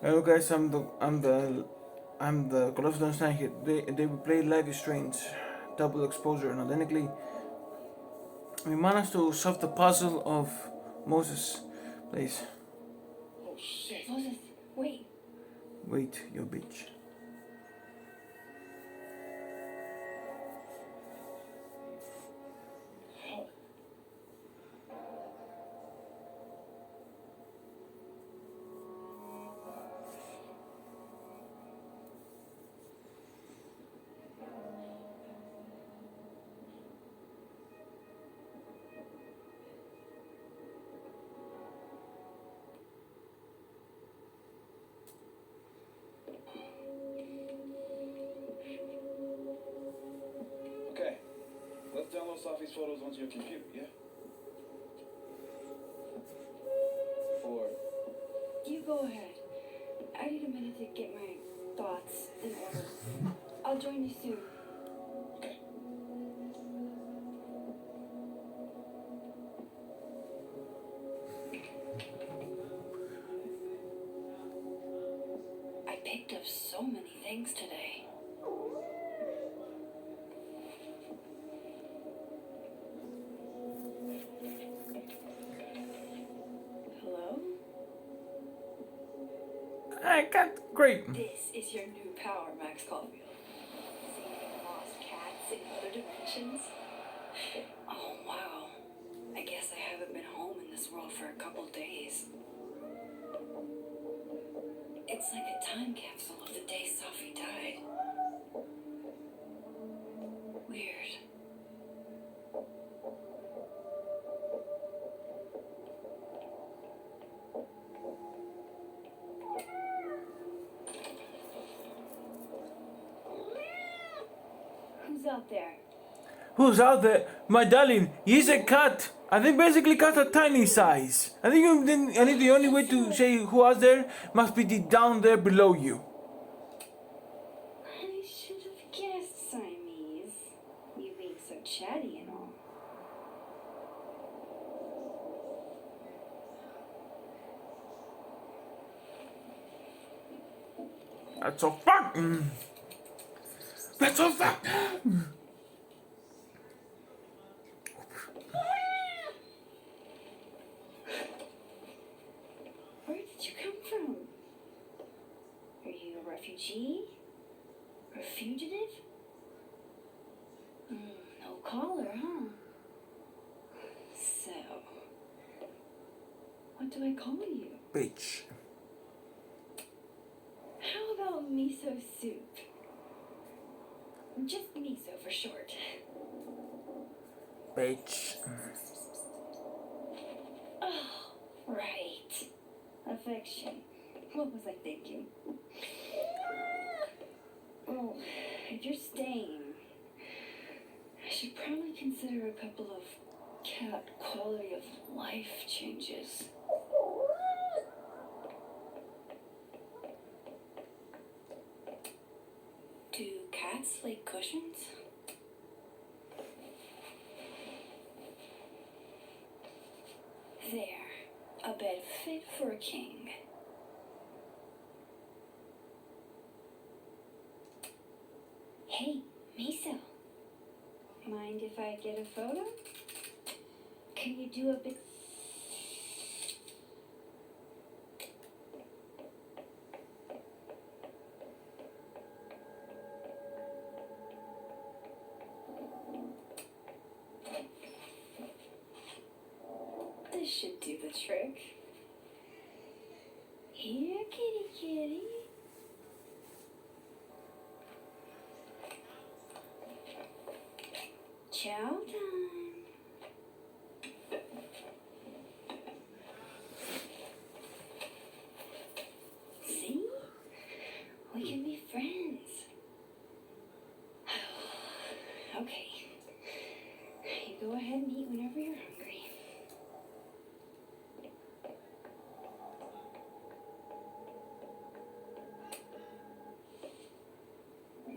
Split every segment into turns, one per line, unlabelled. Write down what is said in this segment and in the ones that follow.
Hello guys, I'm the Call of Duty here. They will play Life is Strange, double exposure, and identically we managed to solve the puzzle of Moses. Please
Oh shit. Moses, wait.
wait, you bitch.
Okay, let's download Safi's photos onto your computer, yeah? Or
You go ahead. I need a minute to get my thoughts in order. I'll join you soon.
okay.
I picked up so many things today. Hello?
I can't. Great.
This is your new power, Max Caulfield. Saving lost cats in other dimensions? Oh, wow. I guess I haven't been home in this world for a couple days. It's like a time capsule of the day Safi died. Weird. Who's out there?
Who's out there? My darling, he's a cat. I think basically cats are tiny size. I think the only way to say who out there must be down there below you.
I should have guessed, Siamese. You being so chatty and all.
That's a fact. That's a fact.
Where did you come from? Are you a refugee? A fugitive? No collar, huh? So, what do I call you?
Bitch.
How about miso soup? Just miso for short.
Bitch.
Oh, right. Affection. What was I thinking? Well, if you're staying, I should probably consider a couple of cat quality of life changes. Do cats like cushions? There, a bed fit for a king. Hey, Miso. Mind if I get a photo? Can you do a big... This should do the trick. Here, kitty kitty. Chow time. See? We can be friends. Okay. You go ahead and eat whenever you're hungry.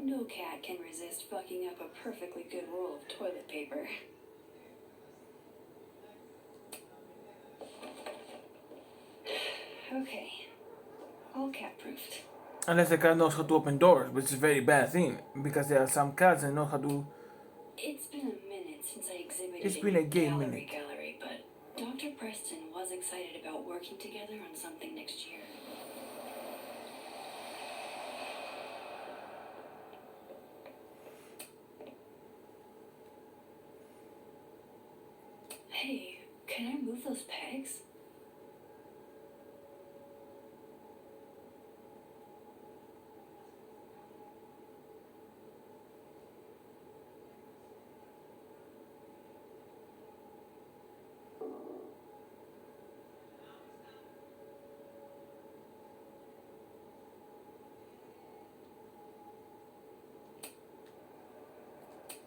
No cat can resist fucking up a perfectly good roll of toilet paper. Okay. all cat-proofed.
Unless the cat knows how to open doors, which is a very bad thing, because there are some cats that know how to.
It's been a minute since I exhibited
It's
in
been a
your
gay minute.
gallery, but Dr. Preston was excited about working together on something next year. Hey, can I move those pegs?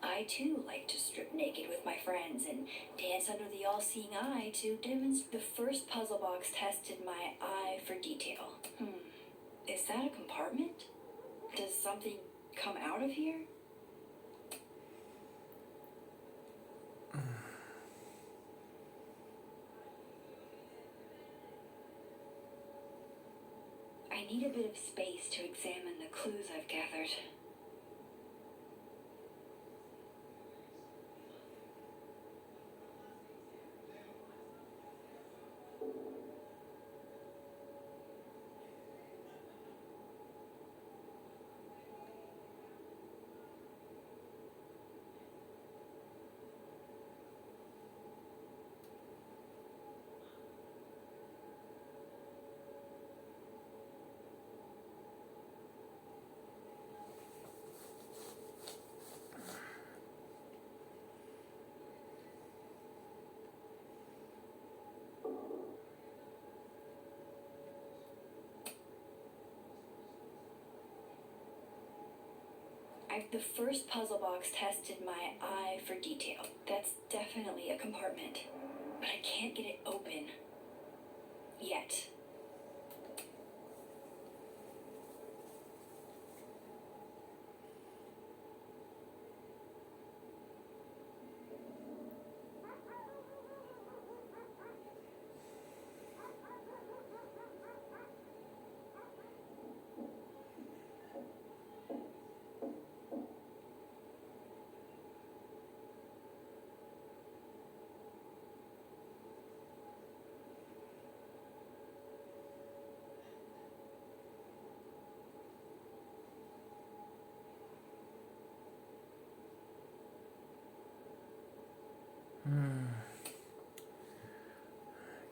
I too like to strip naked with my friends and dance under the all-seeing eye to demonstrate. The first puzzle box tested my eye for detail. Is that a compartment? Does something come out of here? I need a bit of space to examine the clues I've gathered. The first puzzle box tested my eye for detail. That's definitely a compartment. But I can't get it open. Yet.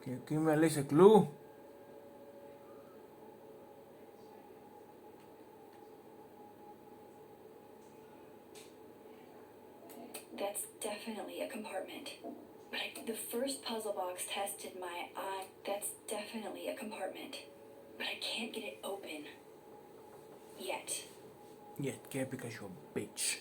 Can you give me at least a clue?
That's definitely a compartment. But the first puzzle box tested my eye. That's definitely a compartment. But I can't get it open. Yet.
Yet, because you're a bitch.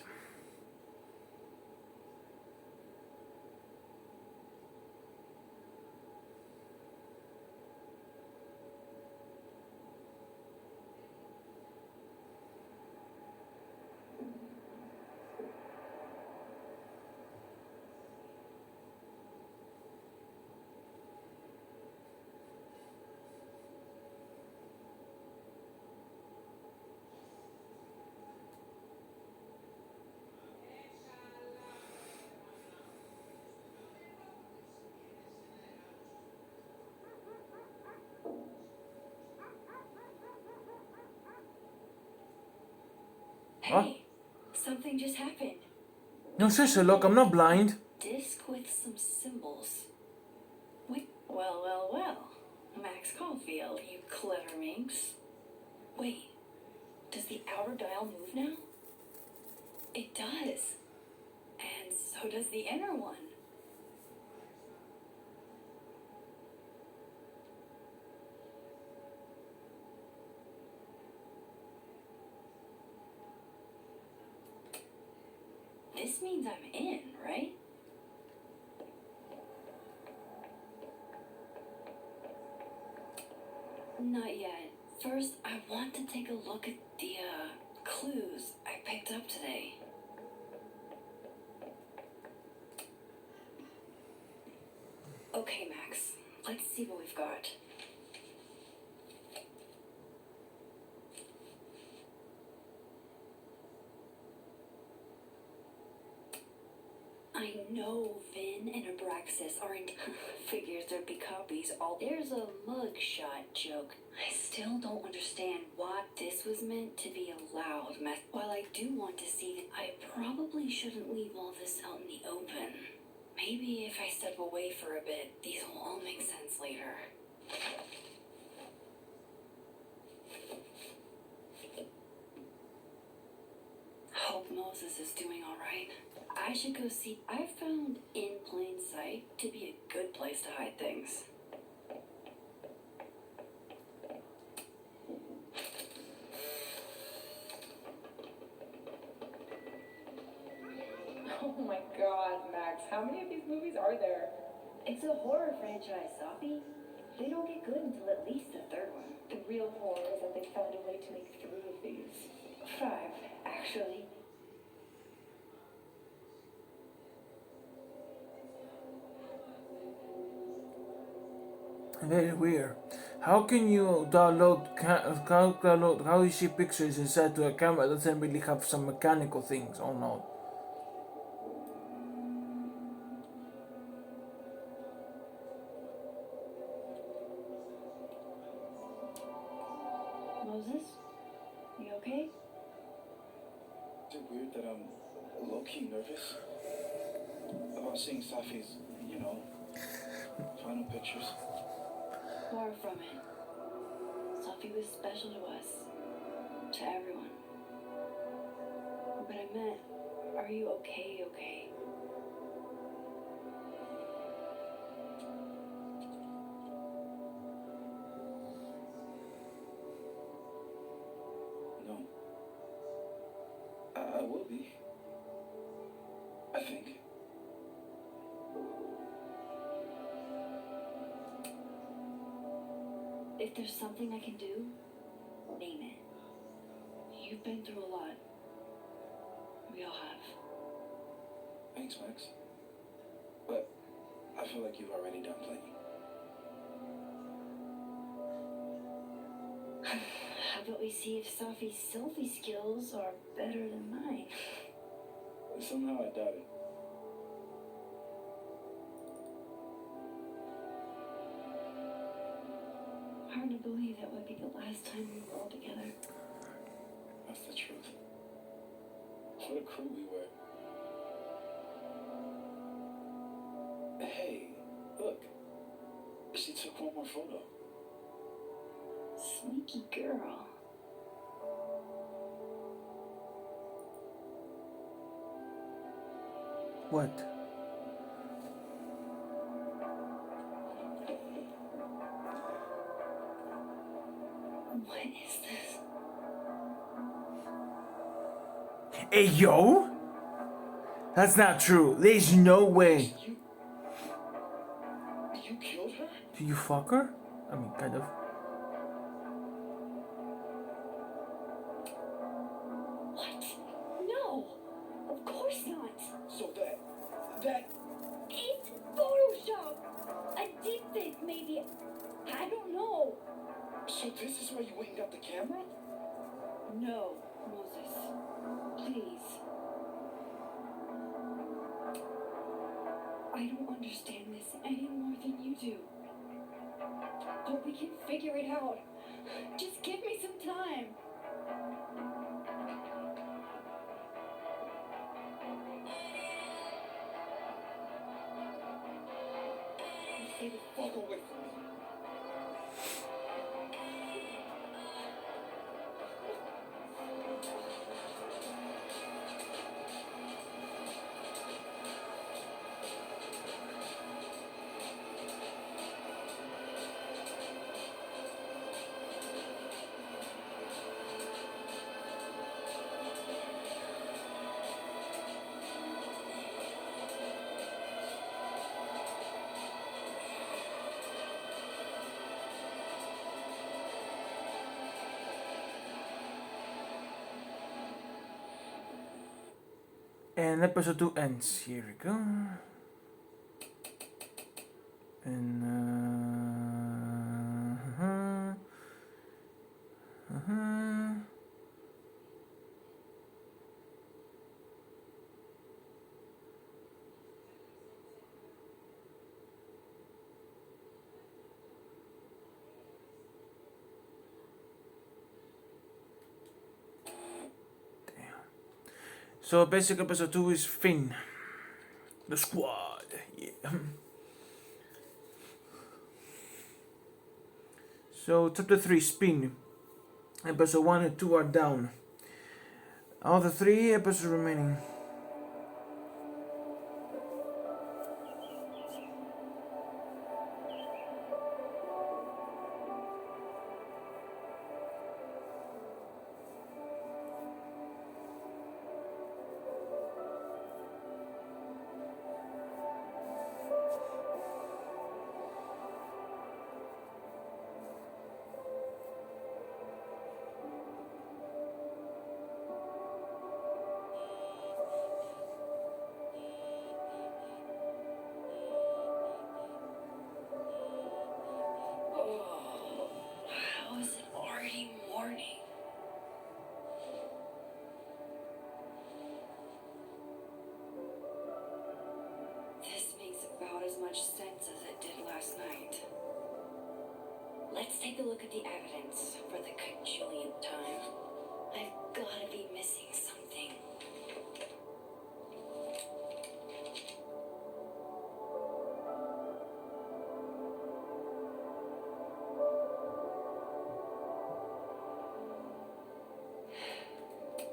Hey, something just happened.
No, seriously, look, I'm not blind.
Disc with some symbols. Wait, well. Max Caulfield, you clever minx. Wait, does the outer dial move now? It does. And so does the inner one. This means I'm in, right? Not yet. First, I want to take a look at the, clues I picked up today. Okay, Max. Let's see what we've got. I know Vin and Abraxas aren't figures there'd be copies. All there's a mugshot joke. I still don't understand why this was meant to be a loud mess. While I do want to see it, I probably shouldn't leave all this out in the open. Maybe if I step away for a bit, these will all make sense later. Hope Moses is doing all right. I should go see. I found In Plain Sight to be a good place to hide things.
Oh my god, Max, how many of these movies are there?
It's a horror franchise, Sophie. They don't get good until at least the third one.
The real horror is that they found a way to make 3 of these.
5, actually.
Very weird. How can you how you see pictures inside to a camera that doesn't really have some mechanical things or not?
Moses? You okay?
Is it weird that I'm low-key nervous about seeing Safi's, final pictures?
Far from it. Sophie was special to us. To everyone. But I meant, are you okay?
No. I will be. I think.
If there's something I can do, name it. You've been through a lot. We all have.
Thanks, Max. But I feel like you've already done plenty.
How about we see if Sophie's selfie skills are better than mine?
Somehow I doubt it.
Hard to believe that would be the last time we were all together.
That's the truth. What a crew we were. Hey, look. She took one more photo.
Sneaky girl.
What?
What is this?
Hey yo? That's not true. There's no way.
You killed her?
Do you fuck her? I mean, kind of.
What? No! Of course not!
So that
It's Photoshop! A deepfake, maybe. I don't know.
so this is why you went and got the camera?
No, Moses. Please. I don't understand this any more than you do. But we can figure it out. Just give me some time.
Stay the fuck away from me.
And episode 2 ends. Here we go. And So basically, episode 2 is Finn, the squad. Yeah. So chapter 3, Spin. Episode 1 and 2 are down. All the 3 episodes remaining.
How is it already morning? This makes about as much sense as it did last night. Let's take a look at the evidence for the cajillionth time. I've gotta be missing something.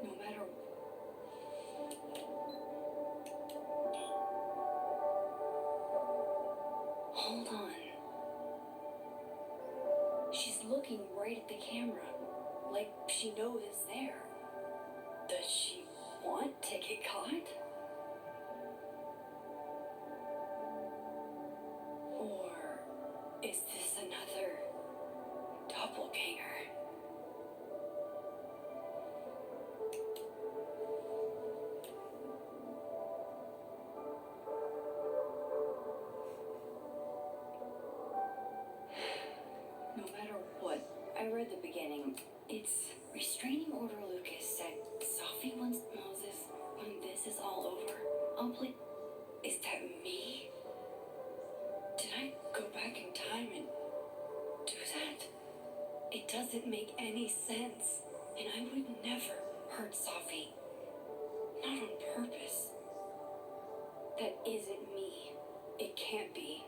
No matter. Hold on. She's looking right at the camera, like she knows it's there. Does she want to get caught? Or is this another doppelganger? No matter what, I read the beginning. It's restraining order Lucas said Sophie wants Moses when this is all over. I'll play. Is that me? Did I go back in time and do that? It doesn't make any sense. And I would never hurt Sophie. Not on purpose. That isn't me. It can't be.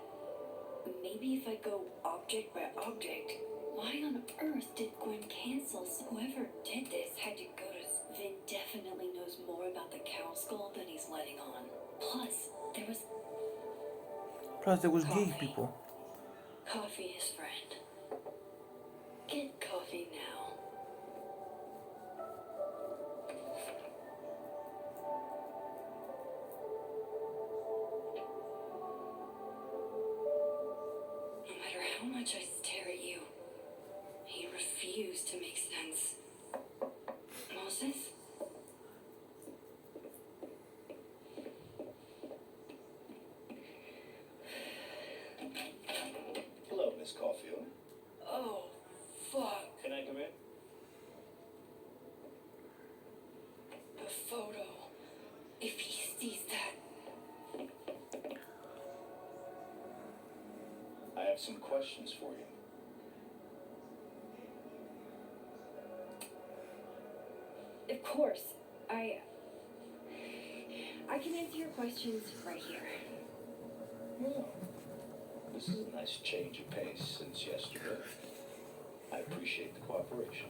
Maybe if I go object by object, why on earth did Gwen cancel? So whoever did this had to go to. Vin definitely knows more about the cow skull than he's letting on. Plus, there was
Gay
Coffee.
people.
Coffee, his friend. Get coffee now. No matter how much I stare at you, you refuse to make sense. Moses?
Hello, Miss Caulfield.
Oh, fuck.
Can I come in?
The photo. If he sees that.
I have some questions for you.
Of course. I can answer your questions right here.
Well, this is a nice change of pace since yesterday. I appreciate the cooperation.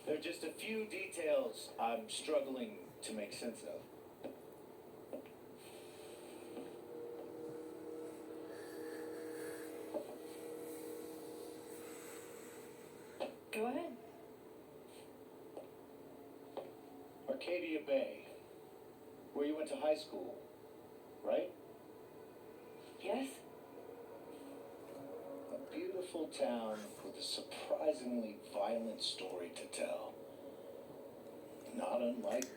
There are just a few details I'm struggling to make sense of.
Go ahead.
Arcadia Bay, where you went to high school, right?
Yes?
A beautiful town with a surprisingly violent story to tell. Not unlike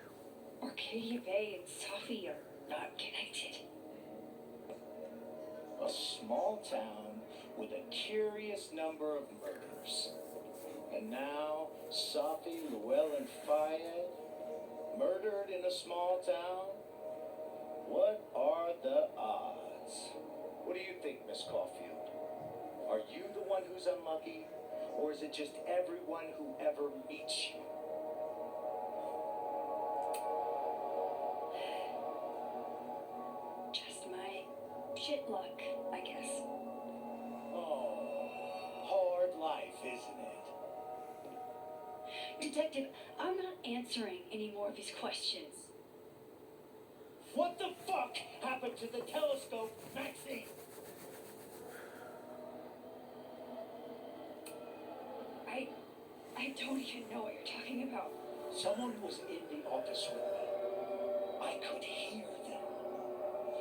Arcadia Bay and Sophie are not connected.
a small town with a curious number of murders. And now, Sophie, Llewellyn Fayed, murdered in a small town? What are the odds? What do you think, Miss Caulfield? Are you the one who's unlucky? Or is it just everyone who ever meets you?
Just my shit luck, I guess.
Oh, hard life, isn't it?
Detective, I'm not answering any more of his questions.
What the fuck happened to the telescope, Maxine?
I don't even know what you're talking about.
Someone was in the office with me. I could hear them.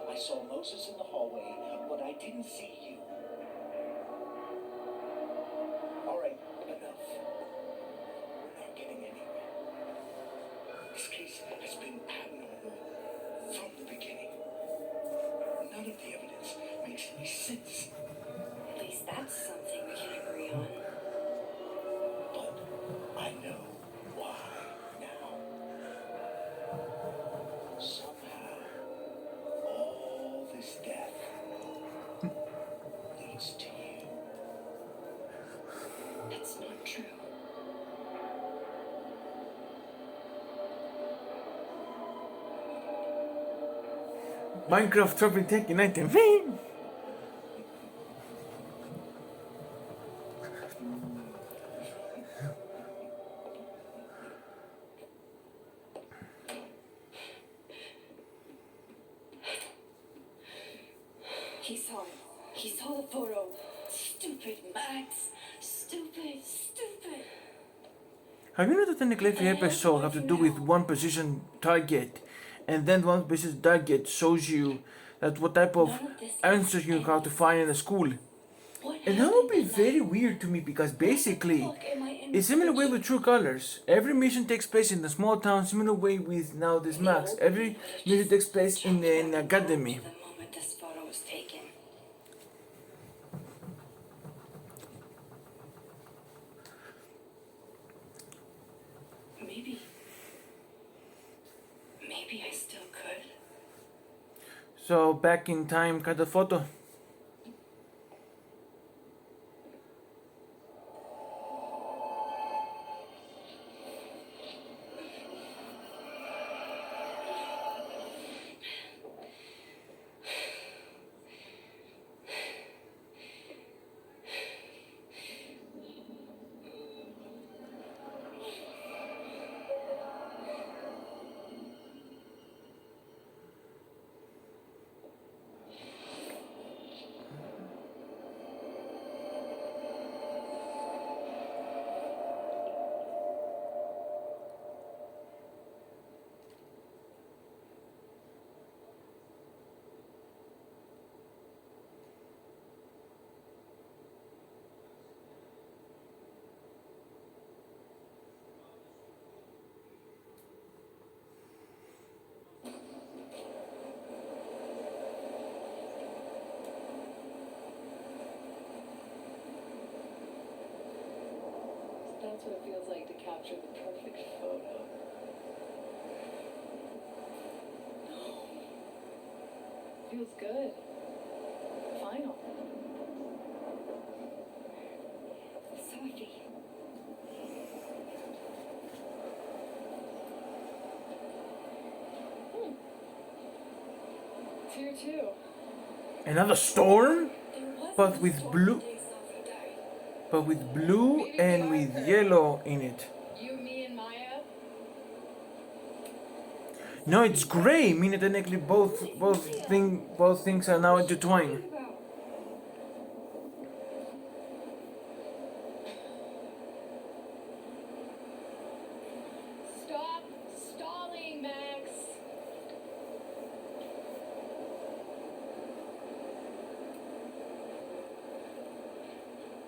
I saw Moses in the hallway, but I didn't see you. All right, enough. We're not getting anywhere. This case has been abnormal from the beginning. None of the evidence makes any sense.
At least that's something we can agree on.
But I know why now. Somehow, all this death leads to you.
That's not true.
Minecraft shopping taking item.
He saw it. He saw the photo. Stupid Max. Stupid.
Have you noticed technically every episode have to do with one precision target, and then one precision target shows you that what type of answers you have to find in a school?
What
And that would be
happened
very
tonight?
weird to me because basically
What the fuck am I in
it's similar way
for?
with True Colors. Every mission takes place in a small town, similar way with now this Max. Every mission takes place in an academy.
The moment this photo was taken. Maybe I still could.
So back in time, cut the photo.
That's what it feels like to capture the perfect photo. Feels good. Final.
Sophie.
Tier 2.
Another storm,
There was
but
no
with
storm
blue,
the day Sophie died.
but with blue and with yellow in it.
You, me, and Maya.
No, it's gray. Meaning technically both things are now intertwined.
Think about.
Stop stalling, Max.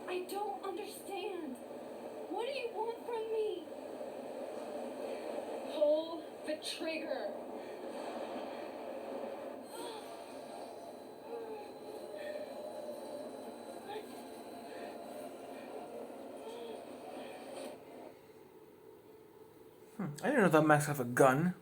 I don't understand. What do you want from me?
Pull the trigger.
I didn't know that Max have a gun.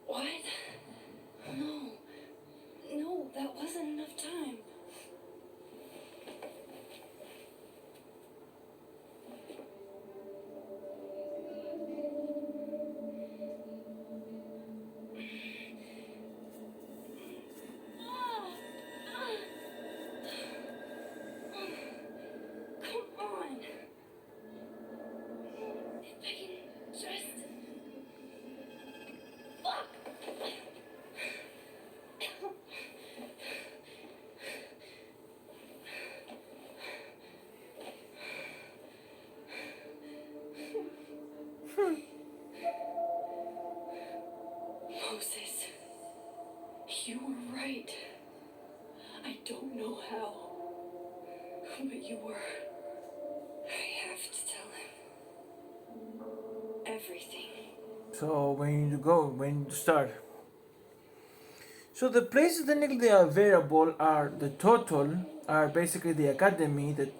What? No. No, that wasn't enough time. Come on. If I can just... Fuck. Moses, you were right. I don't know how, but you were. I have to tell him everything.
So when you go, when you start. So the places technically available are the Turtle, are basically the Academy, the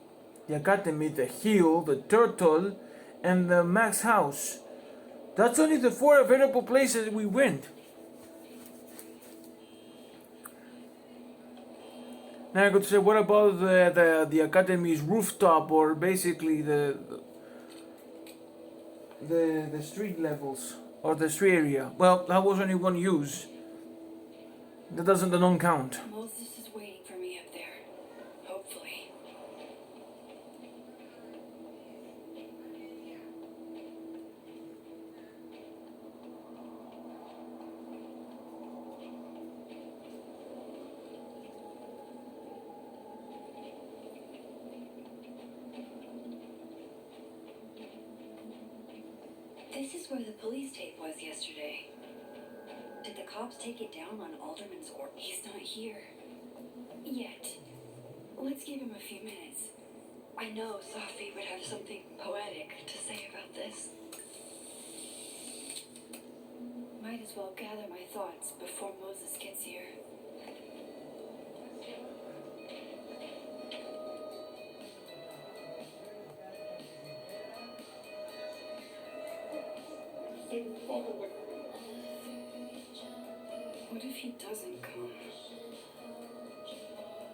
Hill, the Turtle, and the Max House. That's only the 4 available places we went. Now I got to say, what about the Academy's rooftop, or basically the street levels, or the street area? Well, that was only one use. That don't count.
Moses is waiting for me up there. Hopefully. This is where the police tape was yesterday. Did the cops take it down on Alderman's order? He's not here. Yet. Let's give him a few minutes. I know Safi would have something poetic to say about this. Might as well gather my thoughts before Moses gets here. What if he doesn't come?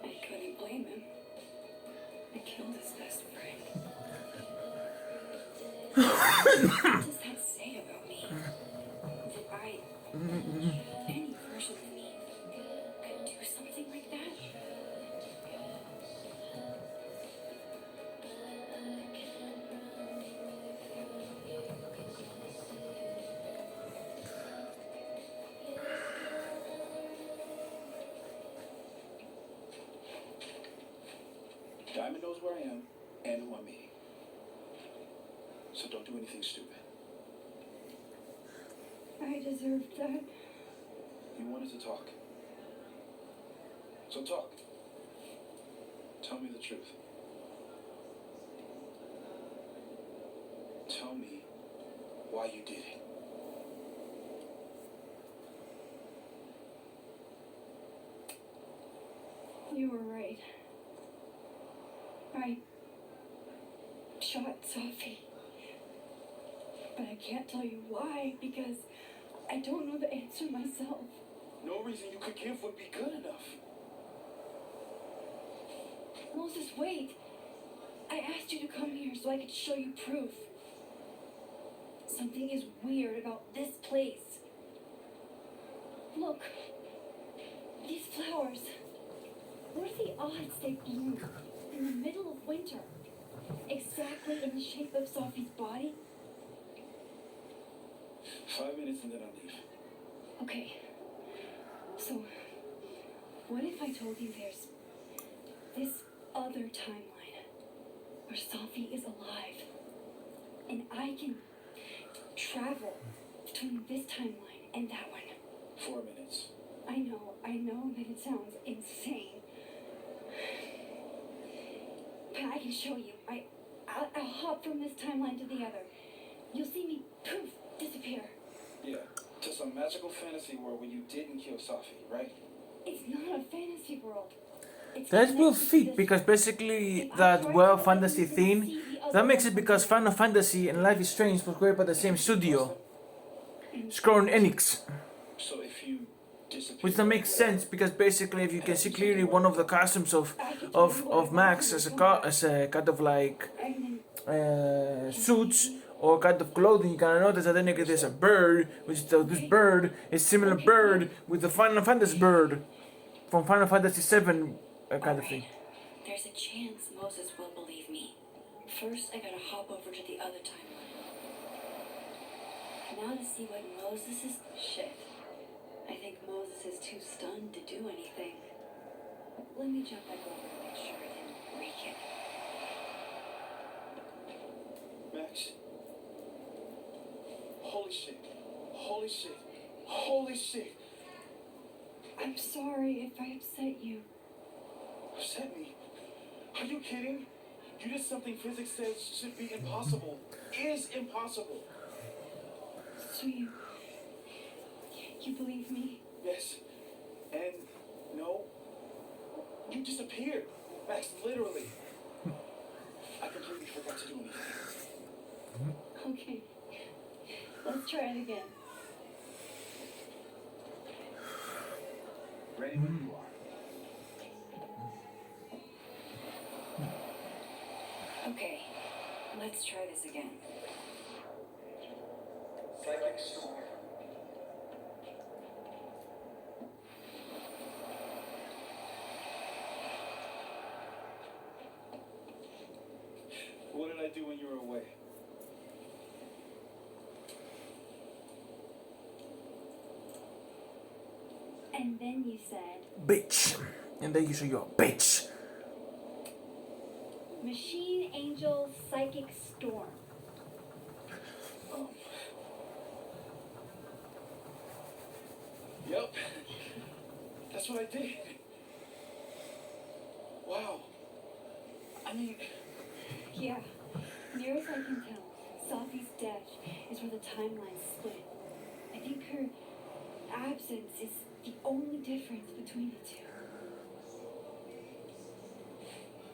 I couldn't blame him. I killed his best friend. What does that say about me? That any version of me, could do something like that?
Diamond knows where I am and who I'm meeting. So don't do anything stupid.
I deserved that.
You wanted to talk. So talk. Tell me the truth. Tell me why you did it.
You were right. I shot Safi. But I can't tell you why, because I don't know the answer myself.
No reason you could give would be good enough.
Moses, wait. I asked you to come here so I could show you proof. Something is weird about this place. Look. These flowers. What are the odds they bloom in the middle of winter? Exactly in the shape of Safi's body?
5 minutes and then I'll leave.
Okay. So, what if I told you there's this other timeline where Safi is alive and I can travel between this timeline and that one?
4 minutes.
I know that it sounds insane. But I can show you. I'll hop from this timeline to the other. You'll see me, poof, disappear.
Yeah, to some magical fantasy world where you didn't kill Safi, right?
It's not a fantasy world. It's
That will
connected to
fit
this-
because basically that world fantasy theme, that makes it because Final Fantasy and Life is Strange was created by the same studio. Square Enix.
So if you disappear,
Which that makes sense because basically, if you can see clearly, one of the costumes of Max as a kind of like suits or kind of clothing, you can notice that technically there's a bird, which this bird is similar bird with the Final Fantasy bird from Final Fantasy VII kind of thing.
There's a chance Moses will believe me. First, I gotta hop over to the other timeline. Now to see what Moses is. Shit. I think Moses is too stunned to do anything. Let me jump back over and make sure I didn't break it.
Max. Holy shit. Holy shit. Holy shit.
I'm sorry if I upset you.
Upset me? Are you kidding? You did something physics says should be impossible. Is impossible.
So you believe me?
Yes. And no. You disappeared. Max, literally. I completely forgot to do anything.
Okay. Let's try it again.
Ready when you are.
Okay. Let's try this again.
Psychic storm. What did I do when you were away?
And then you said,
Bitch. And then you say you're a bitch.
Machine Angel Psychic Storm.
Yep. That's what I did. Wow. I mean,
Yeah. Near as I can tell, Sophie's death is where the timelines split. I think her absence is the only difference between the two.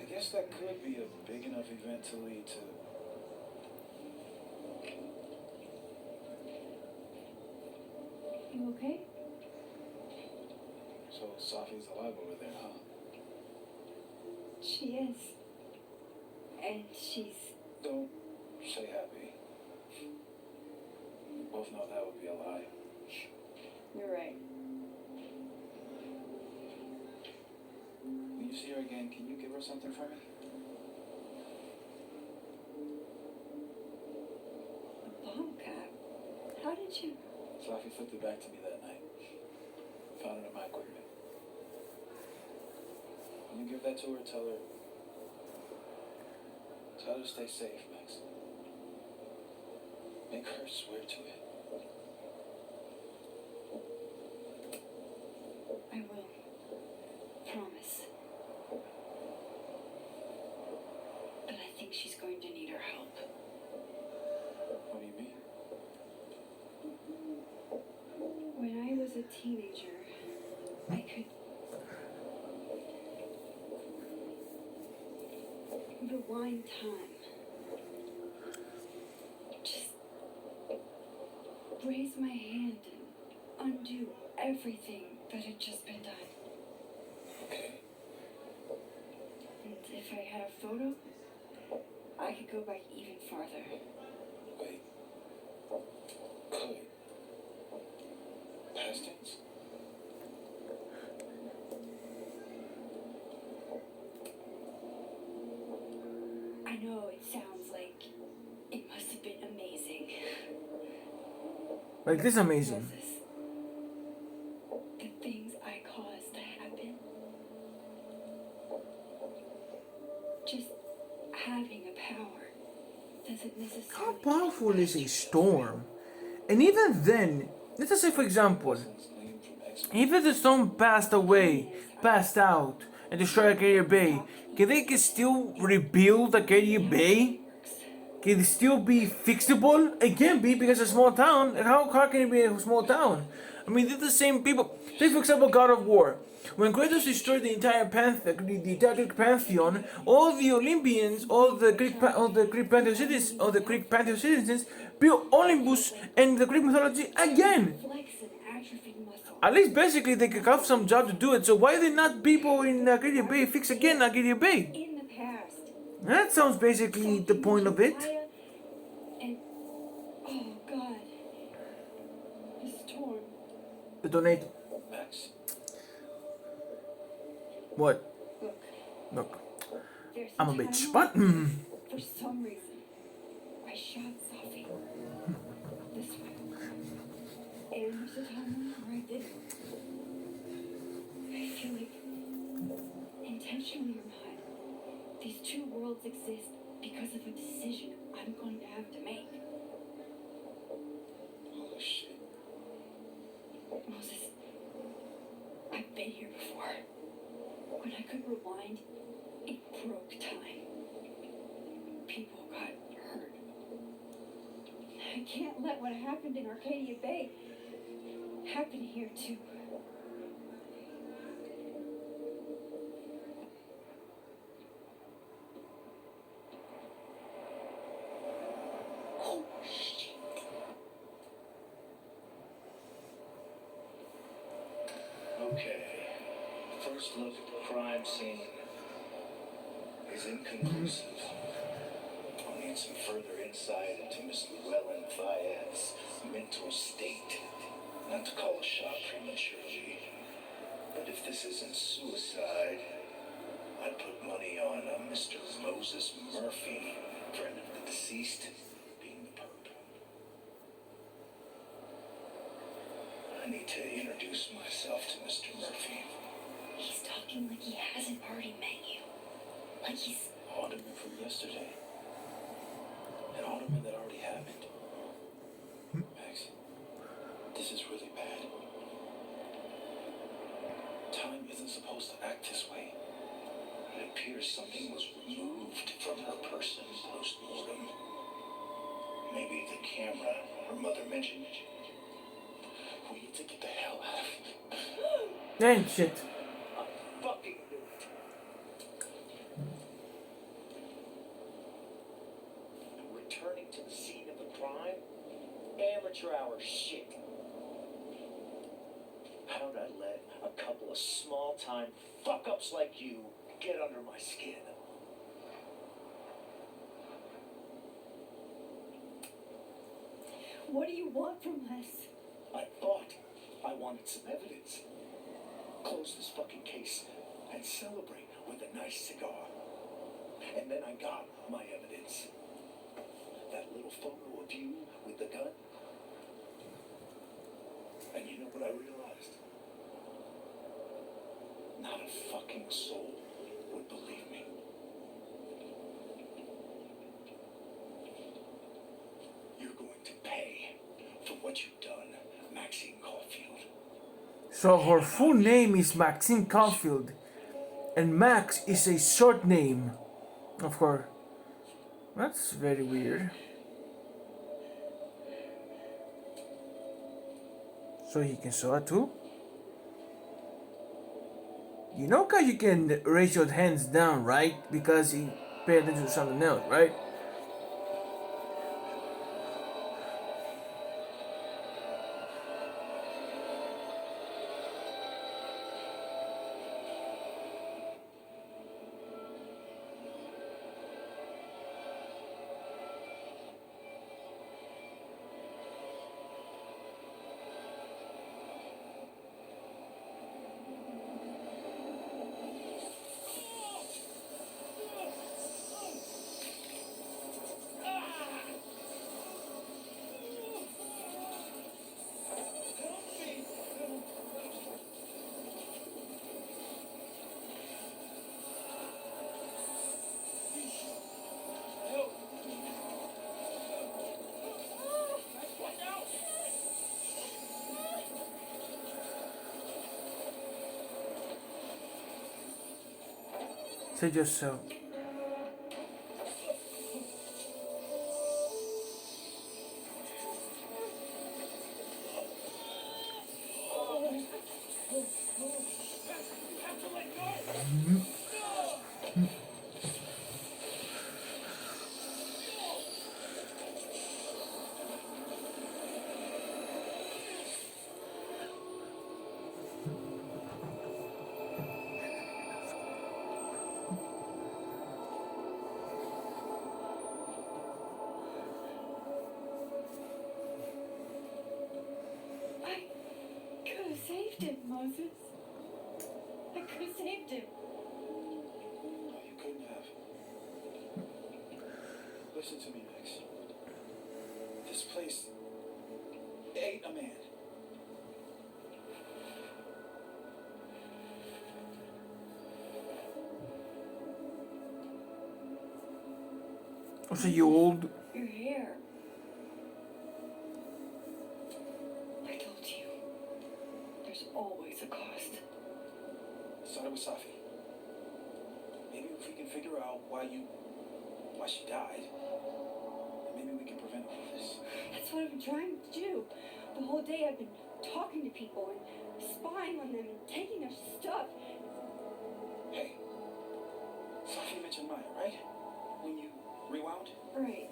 I guess that could be a big enough event to lead to.
You okay?
So Sophie's alive over there, huh?
She is. And she's...
Don't say happy. We both know that would be a lie.
You're right.
When you see her again, can you give her something for me?
A bomb cap? How did you...
Sophie flipped it back to me that night. Found it in my equipment. When you give that to her, tell her to stay safe, Max. Make her swear to it.
I will. Promise. But I think she's going to need our help.
What do you mean?
When I was a teenager, I could rewind time. Just raise my hand and undo everything that had just been done.
Okay.
And if I had a photo, I could go back even farther.
Wait. Could. Past tense?
I know it sounds like it must have been amazing.
Like this is amazing.
Moses, the things I caused to happen. Just having a power doesn't necessarily.
How powerful is a storm? And even then, let's just say for example, if the storm passed out, and destroyed Acadia Bay, can they still rebuild Acadia Bay? Can it still be fixable? It can be because it's a small town. How can it be a small town? I mean, they're the same people. Take for example God of War. When Kratos destroyed the entire the entire Greek pantheon, all the Olympians, all the Greek pantheon citizens built Olympus and the Greek mythology again.
Flex and atrophy muscle.
At least basically they could have some job to do it. So why did not people in Arcadia Bay fix again Arcadia Bay?
In the past.
That sounds basically the point of it.
And oh god. The storm.
The tornado.
Max,
What?
Look,
Look,
there's
I'm a
some
bitch,
timeline.
but
For some reason, I shot Sophie. This way. And there's a timeline where I didn't. I feel like, intentionally or not, these two worlds exist because of a decision I'm going to have to make.
holy shit.
Moses, I've been here before. When I could rewind, it broke time. People got hurt. I can't let what happened in Arcadia Bay happen here too. Oh shit.
Okay. First look at the crime scene is inconclusive. I'll need some further insight into Miss Llewellyn Fayette's mental state. Not to call a shot prematurely, but if this isn't suicide, I'd put money on Mr. Moses Murphy, friend of the deceased, being the perp. I need to introduce myself to Mr. Murphy.
He's talking like he hasn't already met you. Like he's...
Alderman from yesterday. An alderman that already happened. Max, this is really bad. Time isn't supposed to act this way. It appears something was removed from her person post-mortem. Maybe the camera her mother mentioned. We need to get the hell out of here.
dang shit.
I fucking knew it.
Returning to the scene of the crime? Amateur hour shit. How'd I let a couple of small-time fuck-ups like you get under my skin?
What do you want from us?
I thought I wanted some evidence. Close this fucking case and celebrate with a nice cigar. And then I got my evidence. That little photo of you with the gun. And you know what I realized? Not a fucking soul would believe me. You're going to pay for what you've done, Maxine Caulfield.
So her full name is Maxine Caulfield, and Max is a short name of her. That's very weird. So he can saw it too? You know how you can raise your hands down, right? Because he paid attention to something else, right? Say just so.
saved him, Moses. I could have saved him.
No, you couldn't have. Listen to me, Max. This place ate a man.
Oh, so you old?
Your hair. I told you. There's always a cost.
It started with Safi. Maybe if we can figure out why she died, maybe we can prevent all of this.
That's what I've been trying to do. The whole day I've been talking to people and spying on them and taking their stuff.
Hey, Safi mentioned Maya, right? When you rewound?
Right.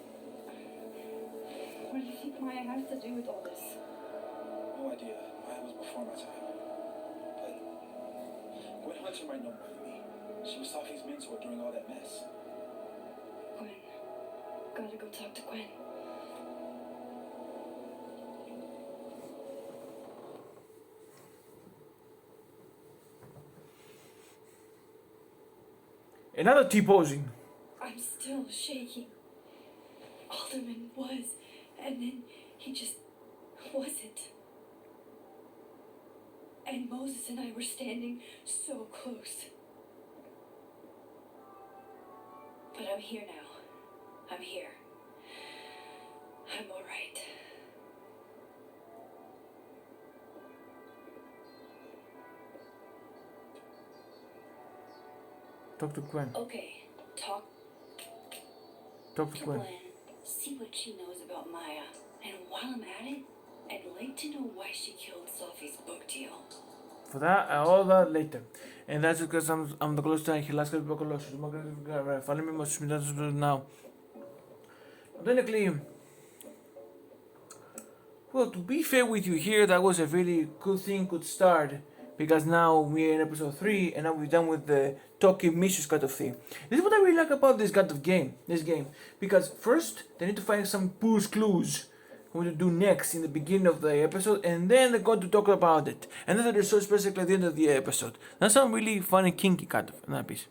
What do you think Maya has to do with all this?
No idea. Maya was before my time. But Gwen Hunter might know more than me. She was Safi's mentor during all that mess.
Gwen. Gotta go talk to Gwen.
Another T-posing.
I'm still shaking. Alderman was, and then he just wasn't. And Moses and I were standing so close. But I'm here now. I'm here. I'm all right.
Talk to Gwen.
Okay, talk
Talk to
to
Gwen.
Gwen, see what she knows about Maya. And while I'm at it, I'd like to know why she killed Sophie's book deal.
For that, all that later. And that's because I'm the closest to Hilarious Colossus. Follow me much now. Technically, well, to be fair with you here, that was a really good thing, good start. Because now we're in episode 3 and now we're done with the talking missions kind of thing. This is what I really like about this kind of game. Because first, they need to find some clues what to do next in the beginning of the episode, and then they're going to talk about it. And then the resource basically at the end of the episode. That's some really funny, kinky kind of that piece.